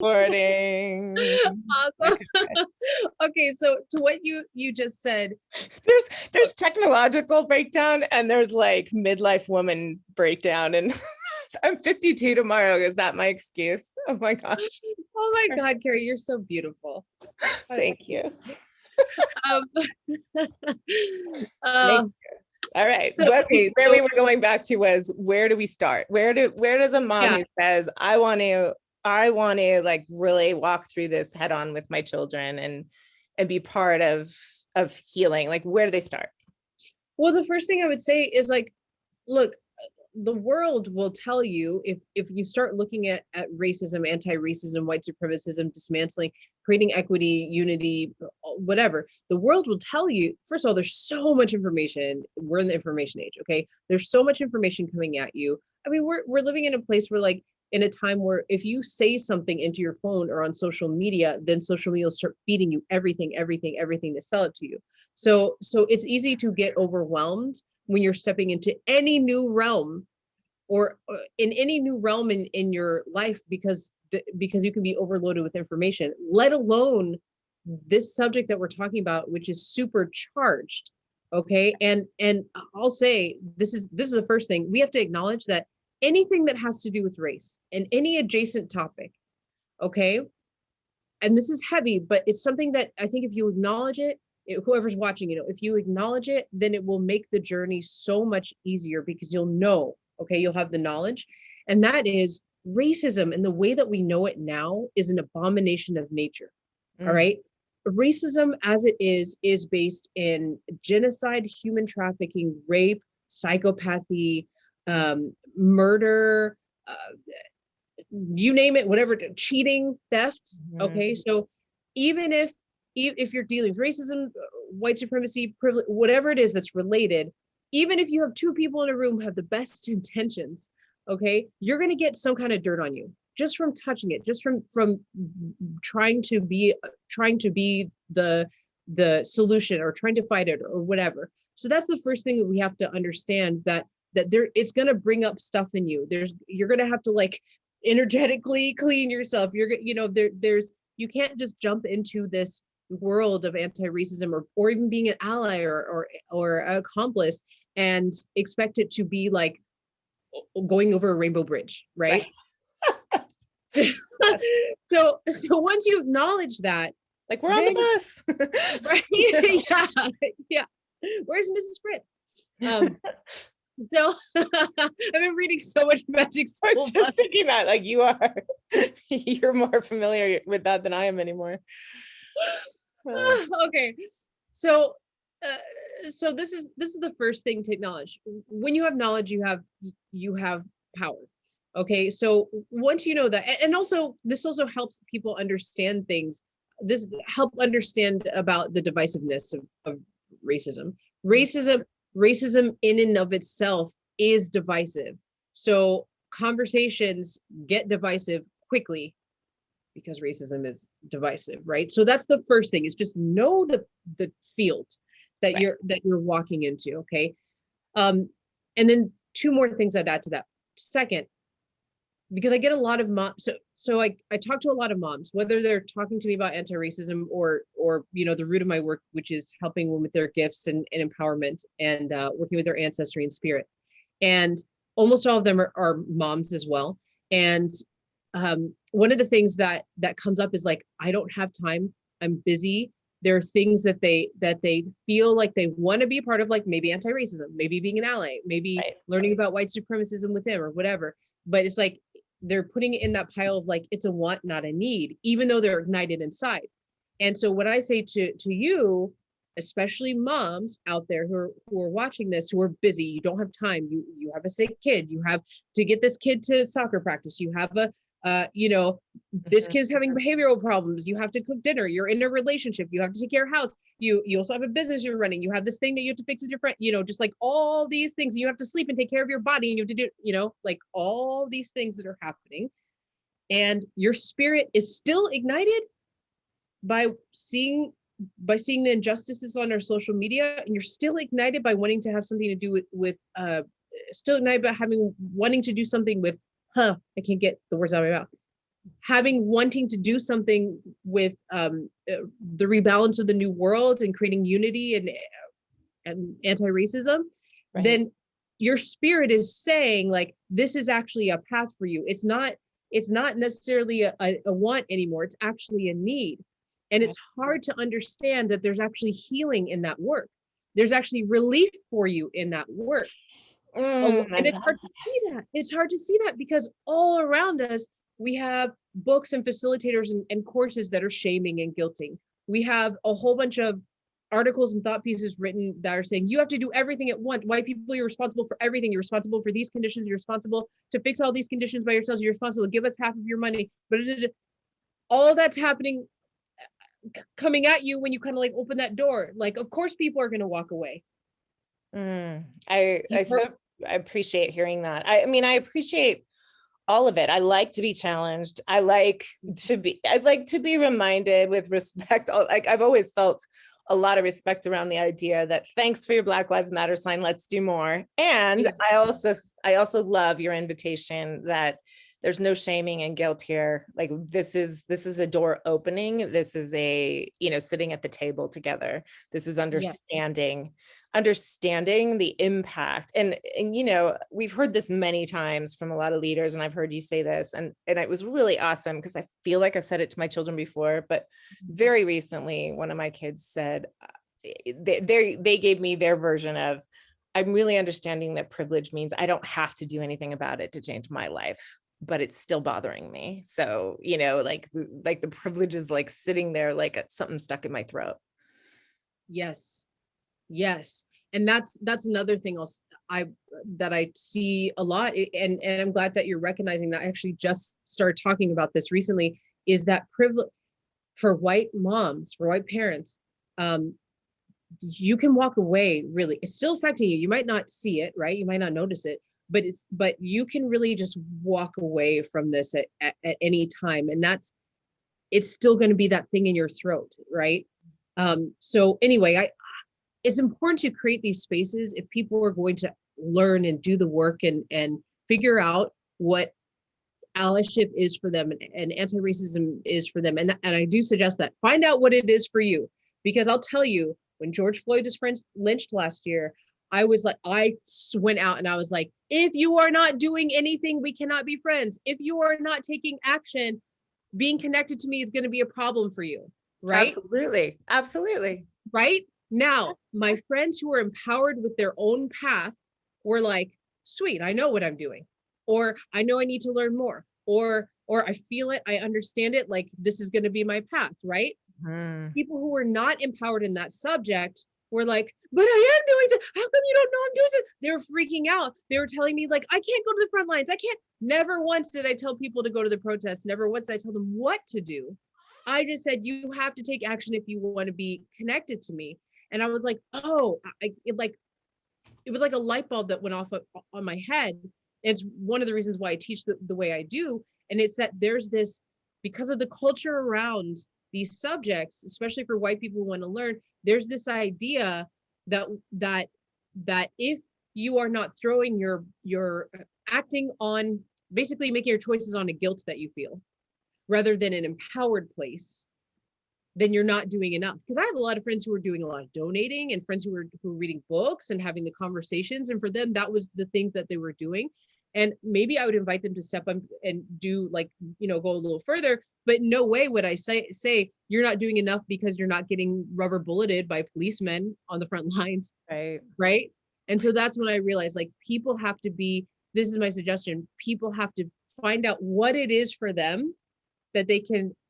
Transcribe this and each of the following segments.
Morning. Awesome. Okay, so to what you just said, There's technological breakdown and there's like midlife woman breakdown. And I'm 52 tomorrow. Is that my excuse? Oh my gosh. oh my God, Kari, you're so beautiful. Thank you. Um, Thank uh, you. All right. so okay, Where so we were going back to was, where do we start? Where does a mom yeah, who says, I want to like really walk through this head on with my children and be part of healing, like where do they start? well, the first thing I would say is like, look, the world will tell you if you start looking at racism, anti-racism, white supremacism, dismantling, creating equity, unity, whatever, the world will tell you, first of all, there's so much information. We're in the information age, okay? There's so much information coming at you. I mean, we're living in a place where like in a time where if you say something into your phone or on social media, then social media will start feeding you everything to sell it to you. So it's easy to get overwhelmed when you're stepping into any new realm or in any new realm in your life because you can be overloaded with information, let alone this subject that we're talking about, which is supercharged. Okay. And I'll say this is the first thing we have to acknowledge, that anything that has to do with race and any adjacent topic, okay, and this is heavy, but it's something that I think if you acknowledge it, whoever's watching, if you acknowledge it, then it will make the journey so much easier because you'll know, okay, you'll have the knowledge. And that is racism. And the way that we know it now is an abomination of nature. All Mm. right. Racism as it is based in genocide, human trafficking, rape, psychopathy, murder, you name it, whatever, cheating, theft. Okay, Mhm. so even if you're dealing with racism, white supremacy, privilege, whatever it is that's related, even if you have two people in a room who have the best intentions, okay, you're going to get some kind of dirt on you just from touching it, just from trying to be the solution or trying to fight it or whatever. So that's the first thing that we have to understand, that there it's going to bring up stuff in you. You're going to have to like energetically clean yourself. There's you can't just jump into this world of anti-racism or even being an ally or accomplice and expect it to be like going over a rainbow bridge, right? Right. So once you acknowledge that, Like we're on then the bus. right, yeah, yeah. Where's Mrs. Fritz? Um, so I've been reading so much Magic I School was Bus. just thinking that, like you're more familiar with that than I am anymore. Okay, so so this is the first thing to acknowledge. When you have knowledge, you have power. Okay, so once you know that, and also this also helps people understand things. This help understand about the divisiveness of racism. Racism racism in and of itself is divisive. So conversations get divisive quickly because racism is divisive, right? So that's the first thing, is just know the field that Right. you're walking into, okay? Um, and then two more things I'd add to that. Second, because I get a lot of moms, so I talk to a lot of moms, whether they're talking to me about anti-racism or the root of my work, which is helping them with their gifts and empowerment and working with their ancestry and spirit. And almost all of them are moms as well. And one of the things that comes up is like, I don't have time, I'm busy. There are things that they feel like they want to be a part of, like maybe anti-racism, maybe being an ally, maybe Right. learning about white supremacism with them or whatever. But it's like they're putting it in that pile of like, it's a want, not a need, even though they're ignited inside. And so what I say to you, especially moms out there who are watching this, who are busy, you don't have time, you have a sick kid, you have to get this kid to soccer practice, you have a this Mhm. kid's having behavioral problems, you have to cook dinner, you're in a relationship, you have to take care of house, you also have a business you're running, you have this thing that you have to fix with your friend, just like all these things, you have to sleep and take care of your body, and you have to do, like all these things that are happening, and your spirit is still ignited by seeing the injustices on our social media, and you're still ignited by wanting to have something to do with still ignited by wanting to do something with I can't get the words out of my mouth, wanting to do something with the rebalance of the new world and creating unity and anti-racism, Right. then your spirit is saying like, this is actually a path for you. It's not necessarily a want anymore. It's actually a need. And it's hard to understand that there's actually healing in that work. There's actually relief for you in that work. And it's hard to see that. It's hard to see that because all around us, we have books and facilitators and courses that are shaming and guilting. We have a whole bunch of articles and thought pieces written that are saying you have to do everything at once. White people, you're responsible for everything. You're responsible for these conditions. You're responsible to fix all these conditions by yourselves. You're responsible to give us half of your money. But all of that's happening, coming at you when you kind of like open that door. Like, of course, people are going to walk away. I appreciate hearing that. I mean, I appreciate all of it. I like to be challenged. I like to be reminded with respect. Like I've always felt a lot of respect around the idea that thanks for your Black Lives Matter sign. Let's do more. And I also love your invitation that there's no shaming and guilt here. Like this is a door opening. This is sitting at the table together. This is understanding the impact. And we've heard this many times from a lot of leaders, and I've heard you say this, and it was really awesome because I feel like I've said it to my children before, but very recently, one of my kids said, they gave me their version of, I'm really understanding that privilege means I don't have to do anything about it to change my life, but it's still bothering me. So, like the privilege is like sitting there, like something stuck in my throat. Yes. And that's another thing that I see a lot. And I'm glad that you're recognizing that. I actually just started talking about this recently, is that privilege for white moms, for white parents, you can walk away, really. It's still affecting you. You might not see it, right? You might not notice it, but you can really just walk away from this at any time. And it's still going to be that thing in your throat, right? So anyway, it's important to create these spaces if people are going to learn and do the work and figure out what allyship is for them and anti-racism is for them. And I do suggest that. Find out what it is for you, because I'll tell you, when George Floyd was lynched last year, I went out and I was like, if you are not doing anything, we cannot be friends. If you are not taking action, being connected to me is going to be a problem for you. Right? Absolutely. Right? Now, my friends who are empowered with their own path were like, sweet, I know what I'm doing. Or I know I need to learn more. Or I feel it, I understand it, like this is going to be my path, right? People who were not empowered in that subject were like, but I am doing it. How come you don't know I'm doing it? They were freaking out. They were telling me like, I can't go to the front lines. I can't. Never once did I tell people to go to the protests. Never once did I tell them what to do. I just said, you have to take action if you want to be connected to me. And I was like, oh, it was like a light bulb that went off on my head. It's one of the reasons why I teach the way I do. And it's that there's this, because of the culture around these subjects, especially for white people who want to learn, there's this idea that if you are not throwing your acting on, basically making your choices on a guilt that you feel, rather than an empowered place, then you're not doing enough. Because I have a lot of friends who are doing a lot of donating and friends who are reading books and having the conversations. And for them, that was the thing that they were doing. And maybe I would invite them to step up and do go a little further, but no way would I say you're not doing enough because you're not getting rubber bulleted by policemen on the front lines. Right. And so that's when I realized, like, people have to be, this is my suggestion, people have to find out what it is for them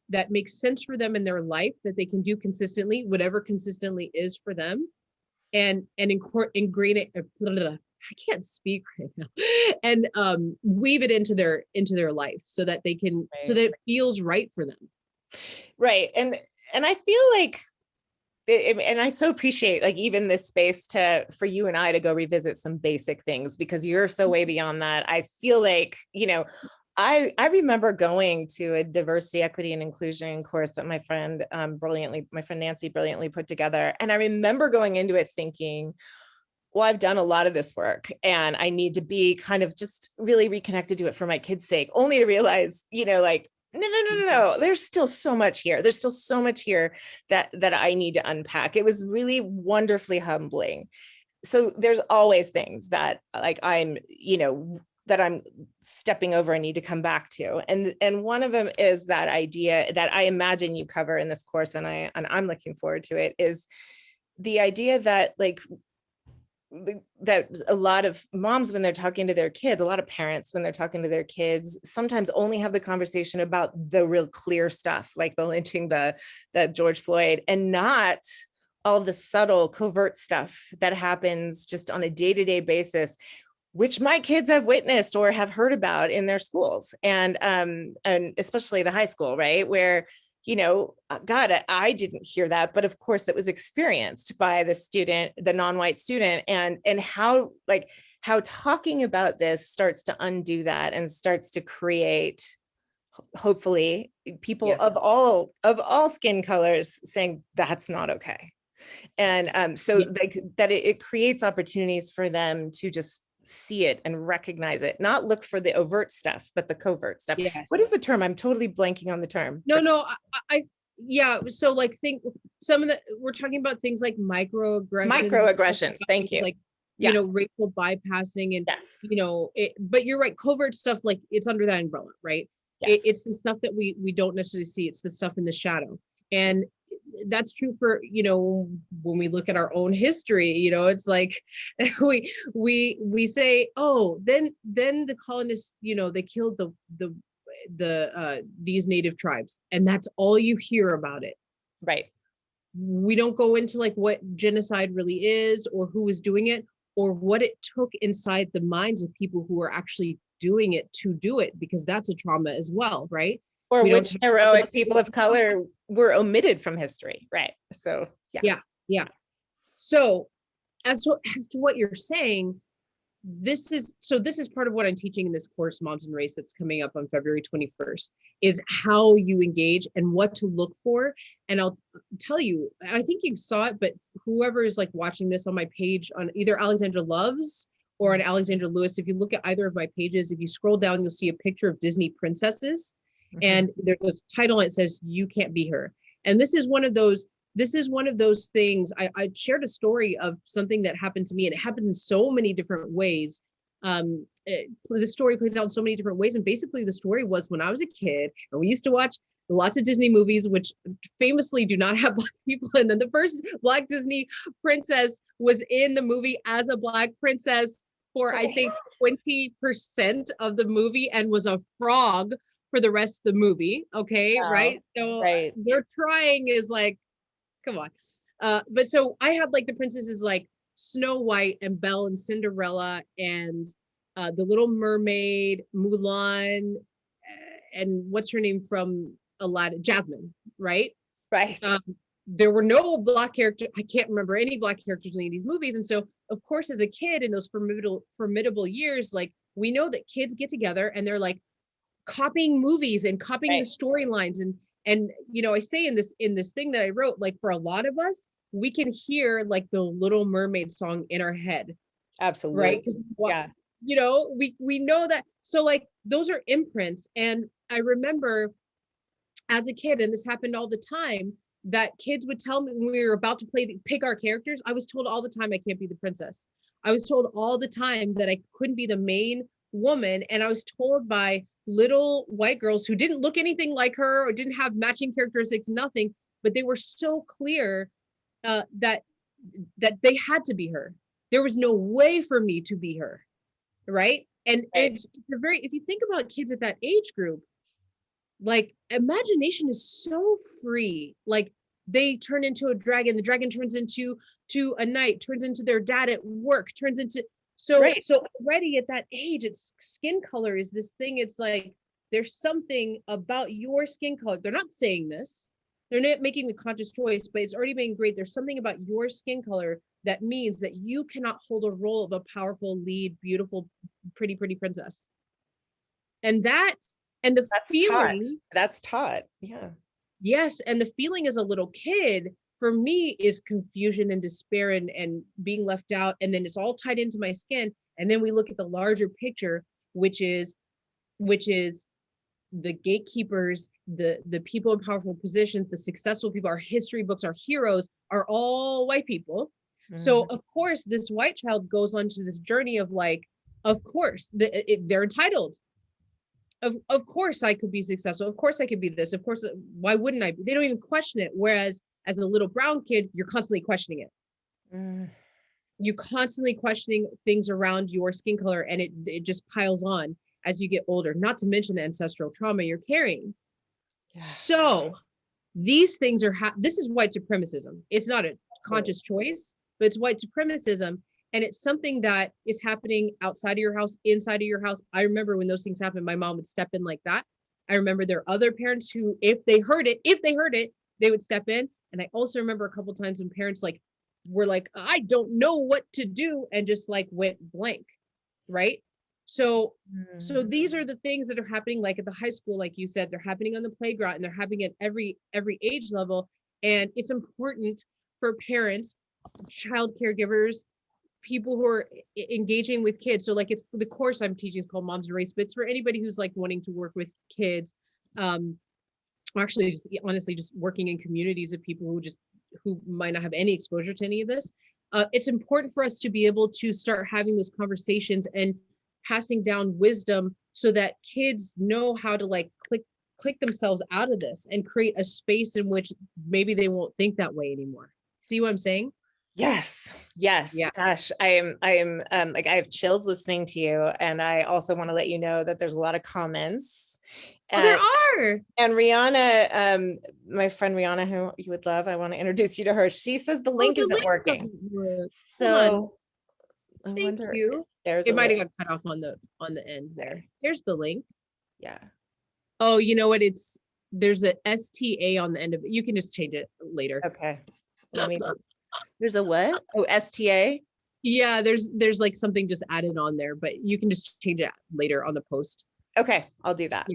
that makes sense for them in their life, that they can do consistently, whatever consistently is for them, and ingrain it. I can't speak right now, and weave it into their life so that they can, so that it feels right for them. Right, and I feel like, and I so appreciate like even this space for you and I to go revisit some basic things, because you're so way beyond that. I feel like, I remember going to a diversity, equity, and inclusion course that my friend Nancy brilliantly put together. And I remember going into it thinking, well, I've done a lot of this work and I need to be kind of just really reconnected to it for my kids' sake, only to realize, like No. There's still so much here. There's still so much here that I need to unpack. It was really wonderfully humbling. So there's always things that like that I'm stepping over and need to come back to. And one of them is that idea that I imagine you cover in this course, and I'm looking forward to it, is the idea that like that a lot of moms, when they're talking to their kids, a lot of parents when they're talking to their kids, sometimes only have the conversation about the real clear stuff, like the lynching, the George Floyd, and not all the subtle covert stuff that happens just on a day-to-day basis, which my kids have witnessed or have heard about in their schools, and especially the high school, right, where God, I didn't hear that, but of course it was experienced by the student, the non-white student, and how talking about this starts to undo that and starts to create, hopefully, people Yes. of all skin colors saying that's not okay. And so like that it creates opportunities for them to just see it and recognize it, not look for the overt stuff, but the covert stuff. Yes. What is the term? I'm totally blanking on the term. No, yeah. So like some of we're talking about things like microaggressions. Thank you. Like, racial bypassing and, yes. But you're right. Covert stuff, like it's under that umbrella, right? Yes. It's the stuff that we don't necessarily see. It's the stuff in the shadow. And that's true for, when we look at our own history, it's like we say, oh, then the colonists, they killed these native tribes, and that's all you hear about it. Right. We don't go into like what genocide really is, or who was doing it, or what it took inside the minds of people who are actually doing it to do it, because that's a trauma as well, right? Or which heroic people of color were omitted from history, right? So yeah. So as to what you're saying, this is part of what I'm teaching in this course, Moms and Race, that's coming up on February 21st, is how you engage and what to look for. And I'll tell you, I think you saw it, but whoever is like watching this on my page on either Alexandra Loves or on Alexandra Lewis, if you look at either of my pages, if you scroll down, you'll see a picture of Disney princesses. Mm-hmm. And there's a title and it says, "You Can't Be Her." And this is one of those things. I shared a story of something that happened to me, and it happened in so many different ways. The story plays out in so many different ways. And basically the story was, when I was a kid and we used to watch lots of Disney movies, which famously do not have Black people. And then the first Black Disney princess was in the movie as a Black princess for, I think, 20% of the movie, and was a frog for the rest of the movie. Okay. Wow. Right. So Their trying is like, come on. But so I had like the princesses like Snow White and Belle and Cinderella and the Little Mermaid, Mulan, and what's her name from Aladdin, Jasmine, right? Right. There were no Black characters. I can't remember any Black characters in any of these movies. And so, of course, as a kid in those formidable years, like we know that kids get together and they're like copying movies and copying the storylines. And I say in this thing that I wrote, like for a lot of us, we can hear like the Little Mermaid song in our head. Absolutely. Right? Yeah. We know that. So like those are imprints. And I remember as a kid, and this happened all the time, that kids would tell me when we were about to pick our characters, I was told all the time I can't be the princess. I was told all the time that I couldn't be the main woman. And I was told by little white girls who didn't look anything like her or didn't have matching characteristics, nothing, but they were so clear that they had to be her. There was no way for me to be her, right? And it's if you think about kids at that age group, like imagination is so free. Like they turn into a dragon, the dragon turns into a knight, turns into their dad at work, turns into so already at that age, it's skin color is this thing. It's like there's something about your skin color. They're not saying this, they're not making the conscious choice, but it's already been great. There's something about your skin color that means that you cannot hold a role of a powerful lead, beautiful, pretty princess. And that's feeling that's taught. Yeah. Yes. And the feeling as a little kid for me is confusion and despair and being left out. And then it's all tied into my skin. And then we look at the larger picture, which is the gatekeepers, the people in powerful positions, the successful people, our history books, our heroes are all white people. So of course, this white child goes on to this journey of like, of course, they're entitled. Of course I could be successful. Of course I could be this. Of course, why wouldn't I? They don't even question it. Whereas as a little brown kid, you're constantly questioning it. You constantly questioning things around your skin color, and it just piles on as you get older, not to mention the ancestral trauma you're carrying. Yeah. So these things are, this is white supremacism. It's not a conscious choice, but it's white supremacism. And it's something that is happening outside of your house, inside of your house. I remember when those things happened, my mom would step in like that. I remember there are other parents who, if they heard it, they would step in. And I also remember a couple of times when parents like were like, I don't know what to do, and just like went blank, right? So these are the things that are happening, like at the high school, like you said, they're happening on the playground, and they're happening at every age level. And it's important for parents, child caregivers, people who are engaging with kids. So like, it's the course I'm teaching is called Moms and Race, but it's for anybody who's like wanting to work with kids. Actually, just honestly, just working in communities of people who might not have any exposure to any of this. It's important for us to be able to start having those conversations and passing down wisdom so that kids know how to like click themselves out of this and create a space in which maybe they won't think that way anymore. See what I'm saying? Yes. Yeah. Gosh, I am like, I have chills listening to you. And I also want to let you know that there's a lot of comments. There are. And Rihanna, my friend Rihanna, who you would love, I want to introduce you to her. She says the link isn't working. So I wonder if there's it might have got cut off on the end there. Here's the link. Yeah. Oh, you know what? There's a STA on the end of it. You can just change it later. Okay. There's a what? Oh, STA? Yeah, there's like something just added on there, but you can just change it later on the post. Okay, I'll do that.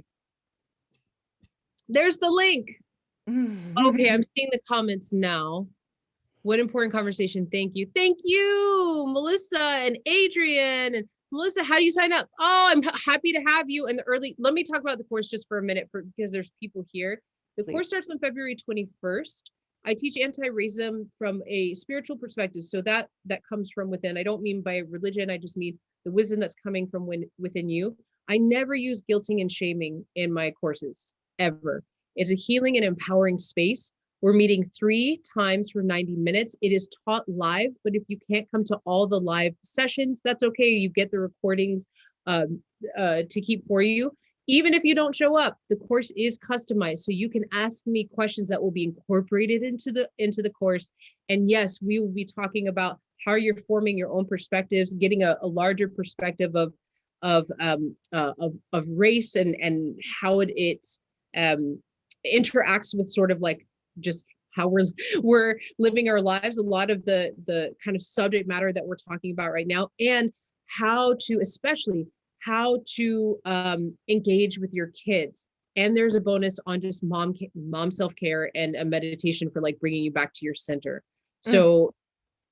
There's the link. Okay, I'm seeing the comments now. What important conversation. Thank you. Thank you, Melissa and Adrian. And Melissa, how do you sign up? Oh, I'm happy to have you in the early. Let me talk about the course just for a minute because there's people here. The course starts on February 21st. I teach anti-racism from a spiritual perspective. So that comes from within. I don't mean by religion. I just mean the wisdom that's coming from within you. I never use guilting and shaming in my courses, ever. It's a healing and empowering space. We're meeting 3 times for 90 minutes. It is taught live, but if you can't come to all the live sessions, that's okay. You get the recordings to keep for you. Even if you don't show up, the course is customized. So you can ask me questions that will be incorporated into the course. And yes, we will be talking about how you're forming your own perspectives, getting a larger perspective of race and how it interacts with sort of like just how we're living our lives, a lot of the kind of subject matter that we're talking about right now, and how to engage with your kids. And there's a bonus on just mom self-care and a meditation for like bringing you back to your center. So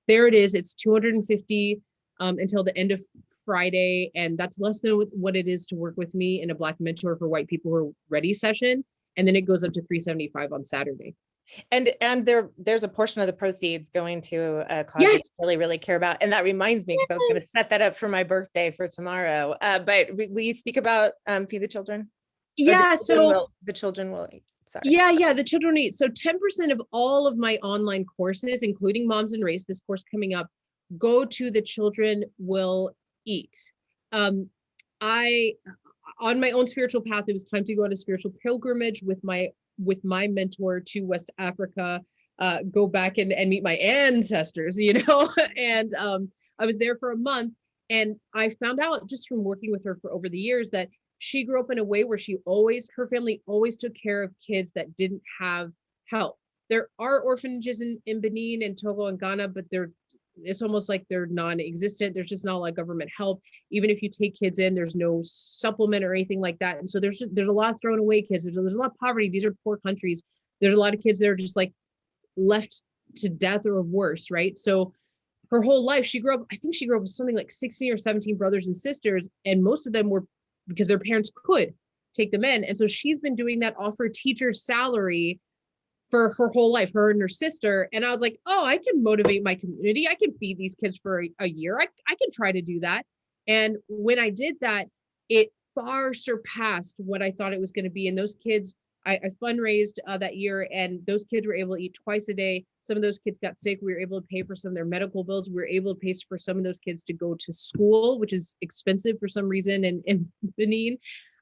there it is. It's $250 until the end of Friday. And that's less than what it is to work with me in a Black mentor for white people who are ready session. And then it goes up to $375 on Saturday. And there's a portion of the proceeds going to a cause I really, really care about. And that reminds me, because I was going to set that up for my birthday for tomorrow. But will you speak about Feed the Children? Yeah, the children will eat. Sorry. Yeah, the children eat. So 10% of all of my online courses, including Moms and Race, this course coming up, go to the children will eat. On my own spiritual path, it was time to go on a spiritual pilgrimage with my mentor to West Africa, go back and meet my ancestors, and I was there for a month, and I found out just from working with her for over the years that she grew up in a way where her family always took care of kids that didn't have help. There are orphanages in Benin and Togo and Ghana, but it's almost like they're non-existent. There's just not a lot of government help. Even if you take kids in, there's no supplement or anything like that. And so there's a lot of thrown away kids. There's a lot of poverty. These are poor countries. There's a lot of kids that are just like left to death or worse, right? So her whole life, I think she grew up with something like 16 or 17 brothers and sisters. And most of them were because their parents could. take them in. And so she's been doing that off her teacher's salary for her whole life, her and her sister. And I was like, oh, I can motivate my community. I can feed these kids for a year. I can try to do that. And when I did that, it far surpassed what I thought it was going to be. And those kids, I fundraised that year, and those kids were able to eat twice a day. Some of those kids got sick. We were able to pay for some of their medical bills. We were able to pay for some of those kids to go to school, which is expensive for some reason in Benin.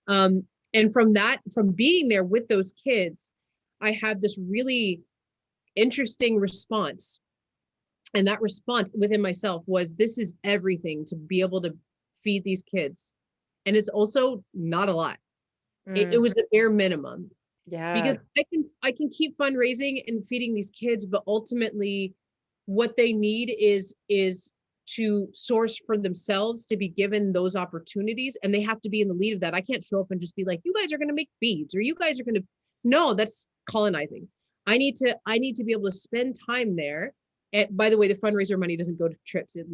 And from being there with those kids, I had this really interesting response. And that response within myself was, this is everything to be able to feed these kids. And it's also not a lot. It was the bare minimum. Yeah. Because I can keep fundraising and feeding these kids, but ultimately what they need is to source for themselves, to be given those opportunities, and they have to be in the lead of that. I can't show up and just be like, you guys are going to make beads, or you guys are going to, no, that's colonizing. I need to be able to spend time there. And by the way, the fundraiser money doesn't go to trips. It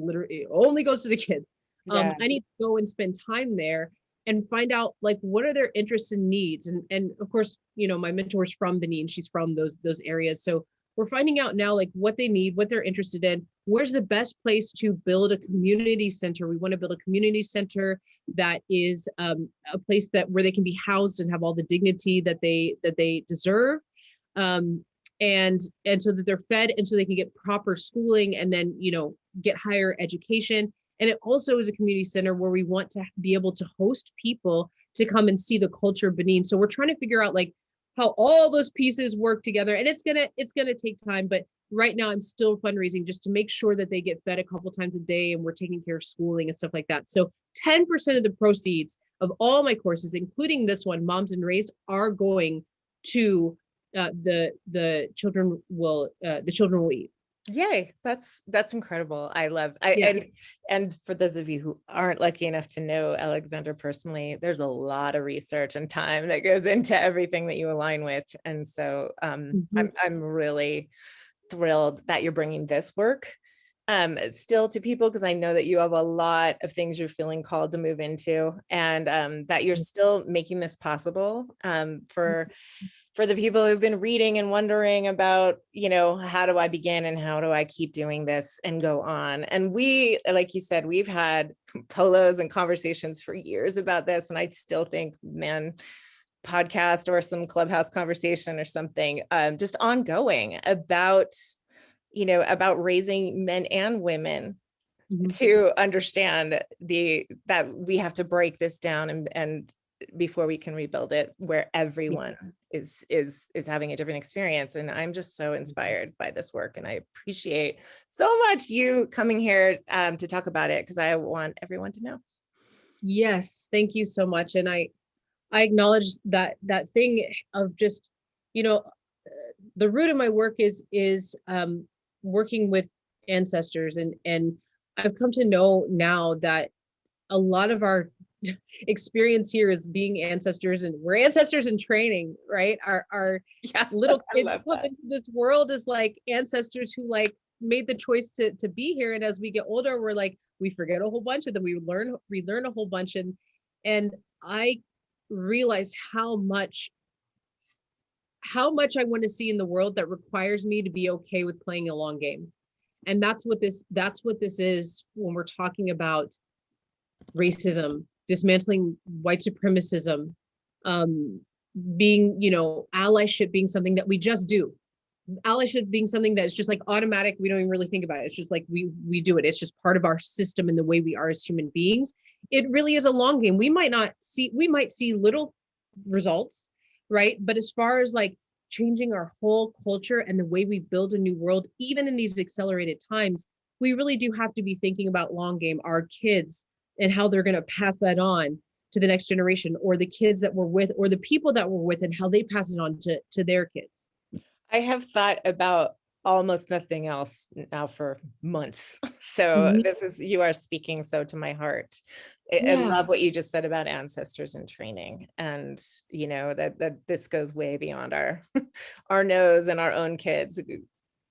only goes to the kids. Yeah. I need to go and spend time there and find out, like, what are their interests and needs. And of course, my mentor's from Benin. She's from those areas. So we're finding out now, like, what they need, what they're interested in. Where's the best place to build a community center? We want to build a community center that is a place where they can be housed and have all the dignity that they deserve. And so that they're fed, and so they can get proper schooling, and then, get higher education. And it also is a community center where we want to be able to host people to come and see the culture of Benin. So we're trying to figure out, like, how all those pieces work together. And it's gonna take time, but right now I'm still fundraising just to make sure that they get fed a couple times a day, and we're taking care of schooling and stuff like that. So 10% of the proceeds of all my courses, including this one, Moms and Race, are going to the children will eat. Yay. That's incredible. Yeah. And for those of you who aren't lucky enough to know Alexandra personally, there's a lot of research and time that goes into everything that you align with. And so I'm really thrilled that you're bringing this work still to people, because I know that you have a lot of things you're feeling called to move into, and that you're still making this possible for the people who've been reading and wondering about, how do I begin and how do I keep doing this and go on. And we, like you said, we've had polos and conversations for years about this. And I still think, man, podcast or some Clubhouse conversation or something, just ongoing about raising men and women to understand that we have to break this down and before we can rebuild it, where everyone is having a different experience. And I'm just so inspired by this work, and I appreciate so much you coming here to talk about it, because I want everyone to know. Yes, thank you so much. And I acknowledge that thing of just, the root of my work is working with ancestors, and I've come to know now that a lot of our experience here is being ancestors, and we're ancestors in training, right? Our little kids come into this world as like ancestors who like made the choice to be here. And as we get older, we're like, we forget a whole bunch, and then we relearn a whole bunch. And I realize how much I want to see in the world that requires me to be okay with playing a long game. And that's what this is when we're talking about racism, dismantling white supremacism, being, allyship being something that we just do. Allyship being something that's just like automatic. We don't even really think about it. It's just like we do it. It's just part of our system and the way we are as human beings. It really is a long game. We might see little results, right? But as far as like changing our whole culture and the way we build a new world, even in these accelerated times, we really do have to be thinking about long game, our kids, and how they're going to pass that on to the next generation, or the kids that we're with, or the people that we're with, and how they pass it on to their kids. I have thought about almost nothing else now for months. So you are speaking so to my heart. I love what you just said about ancestors in training, and that this goes way beyond our nose and our own kids.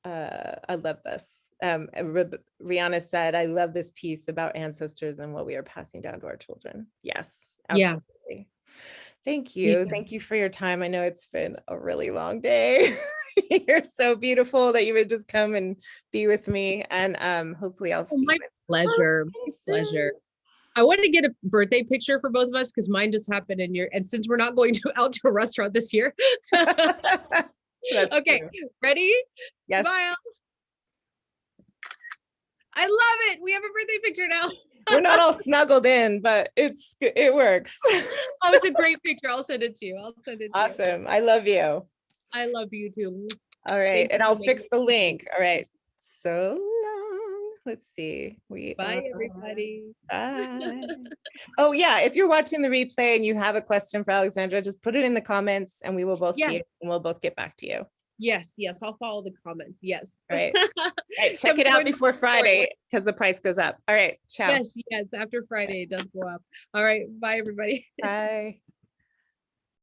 I love this. Rihanna said, I love this piece about ancestors and what we are passing down to our children. Yes, absolutely. Thank you. Yeah. Thank you for your time. I know it's been a really long day. You're so beautiful that you would just come and be with me. And hopefully I'll Oh, see my you. pleasure. My pleasure. I want to get a birthday picture for both of us because mine just happened and since we're not going out to a restaurant this year. That's Okay, true. ready? Yes. Smile. I love it. We have a birthday picture now. We're not all snuggled in, but it works. Oh, it's a great picture. I'll send it to you. I'll send it to you. Awesome. I love you. I love you too. All right. Thank And you I'll for fix making the it link. All right. So long. Let's see. Bye, everybody. Bye. Oh, yeah. If you're watching the replay and you have a question for Alexandra, just put it in the comments and we will both see Yes. it and we'll both get back to you. Yes, I'll follow the comments. Yes. All right. All right. Check it out before Friday because the price goes up. All right. Ciao. Yes, after Friday it does go up. All right. Bye, everybody. Bye.